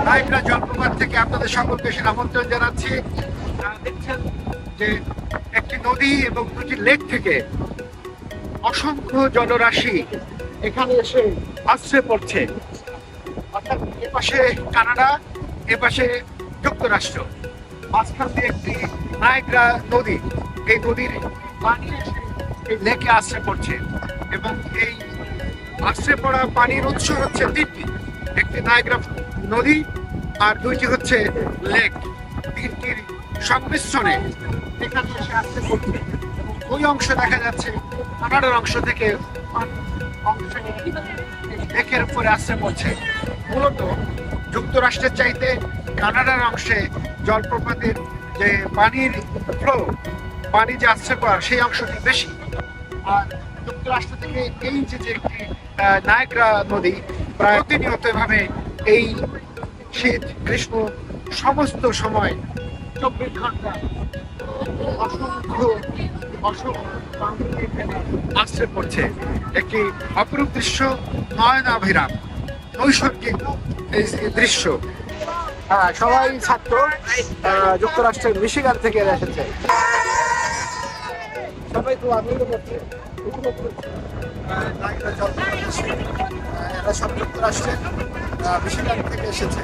Niagara জলপ্রপাত থেকে আপনাদের সকলকে সে আমন্ত্রণ জানাচ্ছি। দেখছেন যে একটি নদী এবং দুটি লেক থেকে অসংখ্য জলরাশি এখানে এসে আশ্রয় পড়ছে। অর্থাৎ এপাশে কানাডা, এপাশে যুক্তরাষ্ট্র, মাঝখান দিয়ে একটি নায়গ্রা নদী। এই নদীর পানি এসে এই লেকে আশ্রয় পড়ছে এবং এই আশ্রয় পড়া পানির উৎস হচ্ছে তিনটি, একটি নায়গ্রা নদী আর দুইটি হচ্ছে লেক। তিনটির সংমিশ্রণে এখানে এসে আশ্রয় পড়ছে এবং ওই অংশ দেখা যাচ্ছে কানাডার অংশ থেকে অংশে লেকের উপরে আশ্রয় পড়ছে। মূলত যুক্তরাষ্ট্রের চাইতে কানাডার অংশে জলপ্রপাতের যে পানির ফ্লো, পানি যে আশ্রয় পড়ার সেই অংশটি বেশি। আর যুক্তরাষ্ট্র থেকে এই যে একটি নায়গ্রা নদী প্রায় প্রতিনিয়ত এভাবে এই শীত গ্রীষ্ম সমস্ত সময় 24 ঘন্টা অসংখ্য আশ্রয় পড়ছে। একটি অপরূপ দৃশ্য, নয়নাভিরাম নৈসর্গিক এই দৃশ্য। হ্যাঁ, সবাই ছাত্র, যুক্তরাষ্ট্রের মিশিগান থেকে এসেছে। সবাই তো আনন্দ করছে, উপভোগ করছে। এরা সব যুক্তরাষ্ট্রের মিশিগান থেকে এসেছে।